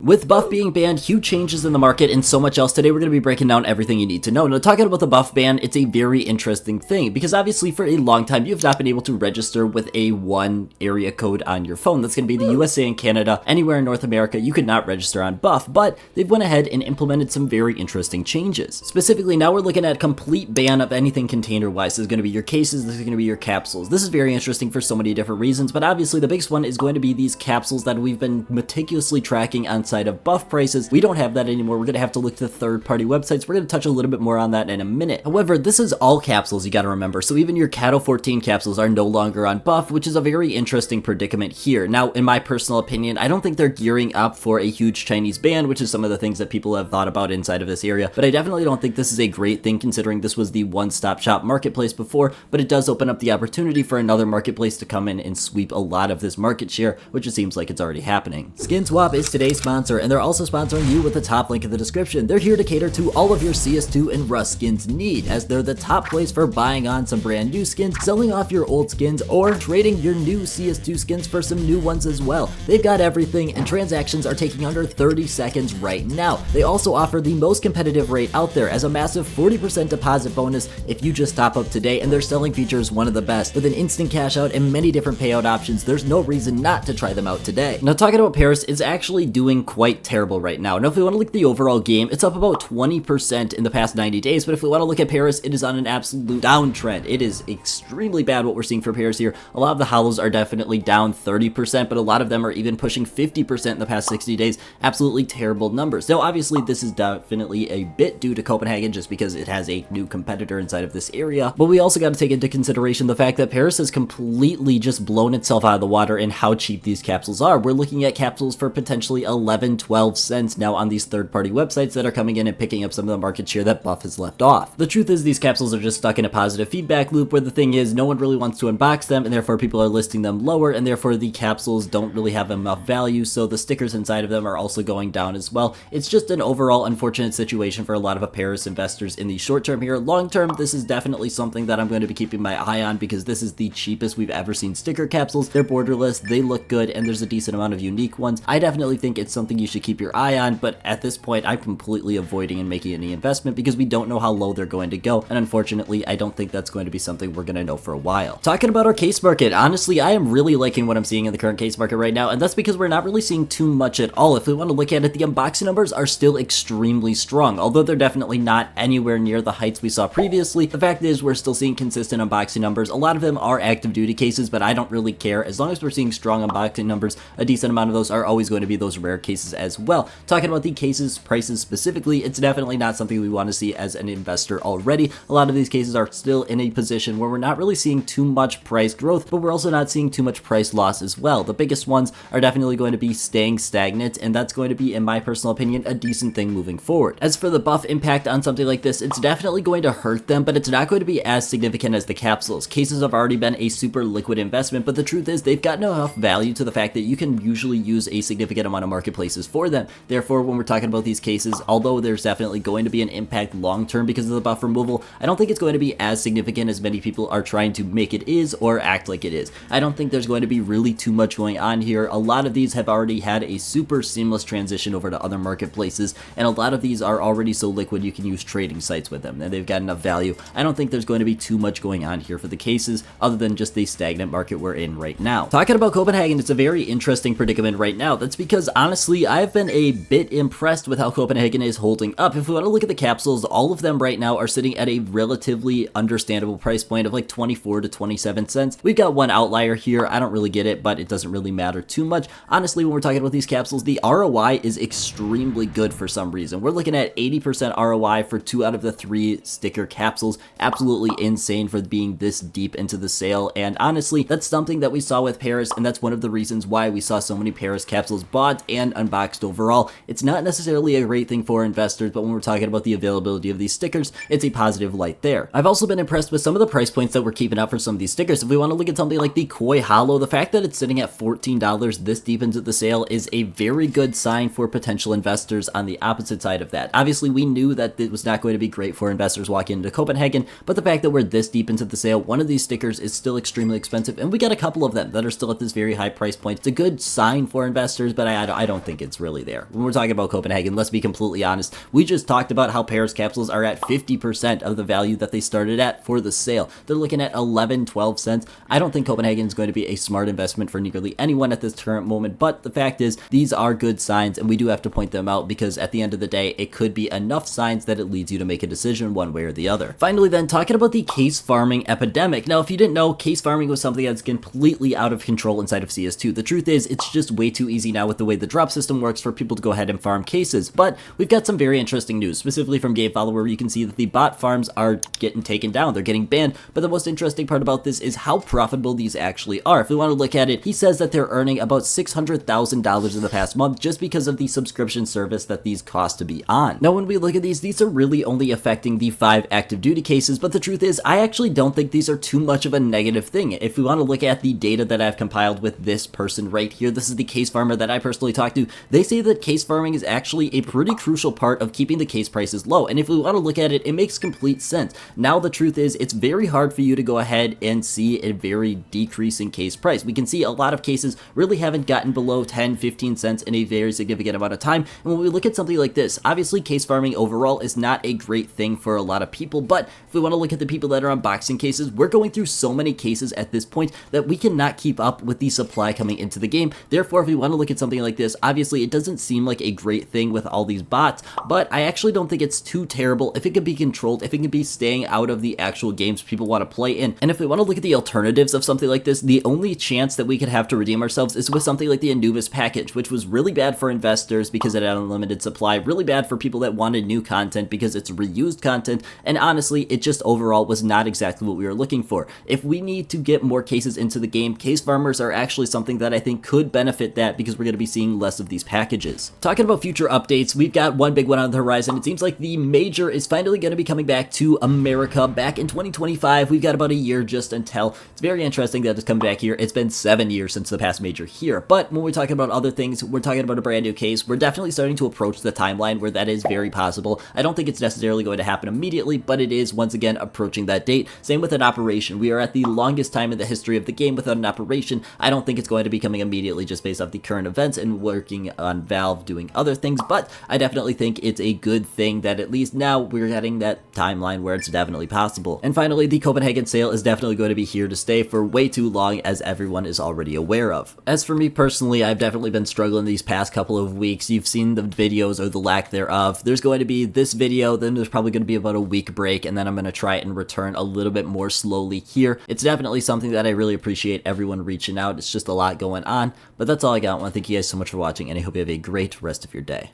With Buff being banned, huge changes in the market, and so much else, today we're going to be breaking down everything you need to know. Now, talking about the Buff ban, it's a very interesting thing, because obviously for a long time, you've not been able to register with a one area code on your phone. That's going to be the USA and Canada. Anywhere in North America, you could not register on Buff, but they've went ahead and implemented some very interesting changes. Specifically, now we're looking at a complete ban of anything container-wise. This is going to be your cases, this is going to be your capsules. This is very interesting for so many different reasons, but obviously the biggest one is going to be these capsules that we've been meticulously tracking on side of Buff prices. We don't have that anymore. We're going to have to look to third-party websites. We're going to touch a little bit more on that in a minute. However, this is all capsules, you got to remember. So even your Cattle 14 capsules are no longer on Buff, which is a very interesting predicament here. Now, in my personal opinion, I don't think they're gearing up for a huge Chinese ban, which is some of the things that people have thought about inside of this area, but I definitely don't think this is a great thing considering this was the one-stop shop marketplace before, but it does open up the opportunity for another marketplace to come in and sweep a lot of this market share, which it seems like it's already happening. SkinSwap is today's sponsor, and they're also sponsoring you with the top link in the description. They're here to cater to all of your CS2 and Rust skins need, as they're the top place for buying on some brand new skins, selling off your old skins, or trading your new CS2 skins for some new ones as well. They've got everything, and transactions are taking under 30 seconds right now. They also offer the most competitive rate out there as a massive 40% deposit bonus if you just top up today, and their selling feature is one of the best. With an instant cash out and many different payout options, there's no reason not to try them out today. Now, talking about Paris, it's actually doing quite terrible right now. Now, if we want to look at the overall game, it's up about 20% in the past 90 days, but if we want to look at Paris, it is on an absolute downtrend. It is extremely bad what we're seeing for Paris here. A lot of the hollows are definitely down 30%, but a lot of them are even pushing 50% in the past 60 days. Absolutely terrible numbers. Now, obviously, this is definitely a bit due to Copenhagen just because it has a new competitor inside of this area, but we also got to take into consideration the fact that Paris has completely just blown itself out of the water in how cheap these capsules are. We're looking at capsules for potentially 11, 12 cents now on these third-party websites that are coming in and picking up some of the market share that Buff has left off. The truth is these capsules are just stuck in a positive feedback loop where the thing is no one really wants to unbox them, and therefore people are listing them lower, and therefore the capsules don't really have enough value, so the stickers inside of them are also going down as well. It's just an overall unfortunate situation for a lot of Paris investors in the short term here. Long term, this is definitely something that I'm going to be keeping my eye on because this is the cheapest we've ever seen sticker capsules. They're borderless, they look good, and there's a decent amount of unique ones. I definitely think it's something you should keep your eye on, but at this point, I'm completely avoiding and making any investment because we don't know how low they're going to go, and unfortunately, I don't think that's going to be something we're going to know for a while. Talking about our case market, honestly, I am really liking what I'm seeing in the current case market right now, and that's because we're not really seeing too much at all. If we want to look at it, the unboxing numbers are still extremely strong, although they're definitely not anywhere near the heights we saw previously. The fact is, we're still seeing consistent unboxing numbers. A lot of them are active duty cases, but I don't really care. As long as we're seeing strong unboxing numbers, a decent amount of those are always going to be those rare cases as well. Talking about the cases prices specifically, it's definitely not something we want to see as an investor already. A lot of these cases are still in a position where we're not really seeing too much price growth, but we're also not seeing too much price loss as well. The biggest ones are definitely going to be staying stagnant, and that's going to be, in my personal opinion, a decent thing moving forward. As for the Buff impact on something like this, it's definitely going to hurt them, but it's not going to be as significant as the capsules. Cases have already been a super liquid investment, but the truth is they've gotten enough value to the fact that you can usually use a significant amount of marketplaces for them. Therefore, when we're talking about these cases, although there's definitely going to be an impact long term because of the Buff removal, I don't think it's going to be as significant as many people are trying to make it is or act like it is. I don't think there's going to be really too much going on here. A lot of these have already had a super seamless transition over to other marketplaces, and a lot of these are already so liquid you can use trading sites with them, and they've got enough value. I don't think there's going to be too much going on here for the cases other than just the stagnant market we're in right now. Talking about Copenhagen, it's a very interesting predicament right now. That's because honestly, I've been a bit impressed with how Copenhagen is holding up. If we want to look at the capsules, all of them right now are sitting at a relatively understandable price point of like 24 to 27 cents. We've got one outlier here. I don't really get it, but it doesn't really matter too much. Honestly, when we're talking about these capsules, the ROI is extremely good for some reason. We're looking at 80% ROI for 2 out of the 3 sticker capsules. Absolutely insane for being this deep into the sale, and honestly, that's something that we saw with Paris, and that's one of the reasons why we saw so many Paris capsules bought and unboxed overall. It's not necessarily a great thing for investors, but when we're talking about the availability of these stickers, it's a positive light there. I've also been impressed with some of the price points that we're keeping up for some of these stickers. If we want to look at something like the Koi Hollow, the fact that it's sitting at $14 this deep into the sale is a very good sign for potential investors on the opposite side of that. Obviously, we knew that it was not going to be great for investors walking into Copenhagen, but the fact that we're this deep into the sale, one of these stickers is still extremely expensive, and we got a couple of them that are still at this very high price point. It's a good sign for investors, but I don't think think it's really there. When we're talking about Copenhagen, let's be completely honest. We just talked about how Paris capsules are at 50% of the value that they started at for the sale. They're looking at 11, 12 cents. I don't think Copenhagen is going to be a smart investment for nearly anyone at this current moment, but the fact is these are good signs and we do have to point them out because at the end of the day, it could be enough signs that it leads you to make a decision one way or the other. Finally then, talking about the case farming epidemic. Now, if you didn't know, case farming was something that's completely out of control inside of CS2. The truth is, it's just way too easy now with the way the drop system works for people to go ahead and farm cases. But we've got some very interesting news, specifically from GameFollow, where you can see that the bot farms are getting taken down. They're getting banned. But the most interesting part about this is how profitable these actually are. If we want to look at it, he says that they're earning about $600,000 in the past month just because of the subscription service that these cost to be on. Now, when we look at these are really only affecting the 5 active duty cases, but the truth is, I actually don't think these are too much of a negative thing. If we want to look at the data that I've compiled with this person right here, this is the case farmer that I personally talked to. They say that case farming is actually a pretty crucial part of keeping the case prices low. And if we want to look at it, it makes complete sense. Now, the truth is, it's very hard for you to go ahead and see a very decreasing case price. We can see a lot of cases really haven't gotten below 10, 15 cents in a very significant amount of time. And when we look at something like this, obviously case farming overall is not a great thing for a lot of people, but if we want to look at the people that are unboxing cases, we're going through so many cases at this point that we cannot keep up with the supply coming into the game. Therefore, if we want to look at something like this, obviously it doesn't seem like a great thing with all these bots, but I actually don't think it's too terrible if it can be controlled, if it can be staying out of the actual games people want to play in. And if we want to look at the alternatives of something like this, the only chance that we could have to redeem ourselves is with something like the Anubis package, which was really bad for investors because it had unlimited supply, really bad for people that wanted new content because it's reused content, and honestly, it just overall was not exactly what we were looking for. If we need to get more cases into the game, case farmers are actually something that I think could benefit that because we're going to be seeing less of these packages. Talking about future updates, we've got one big one on the horizon. It seems like the Major is finally going to be coming back to America back in 2025. We've got about a year just until. It's very interesting that it's coming back here. It's been 7 years since the past Major here, but when we're talking about other things, we're talking about a brand new case. We're definitely starting to approach the timeline where that is very possible. I don't think it's necessarily going to happen immediately, but it is once again approaching that date. Same with an operation. We are at the longest time in the history of the game without an operation. I don't think it's going to be coming immediately just based off the current events and working on Valve doing other things, but I definitely think it's a good thing that at least now we're getting that timeline where it's definitely possible. And finally, the Copenhagen sale is definitely going to be here to stay for way too long, as everyone is already aware of. As for me personally, I've definitely been struggling these past couple of weeks. You've seen the videos or the lack thereof. There's going to be this video, then there's probably going to be about a week break, and then I'm going to try and return a little bit more slowly here. It's definitely something that I really appreciate everyone reaching out. It's just a lot going on, but that's all I got. I want to thank you guys so much for watching, and I hope you have a great rest of your day.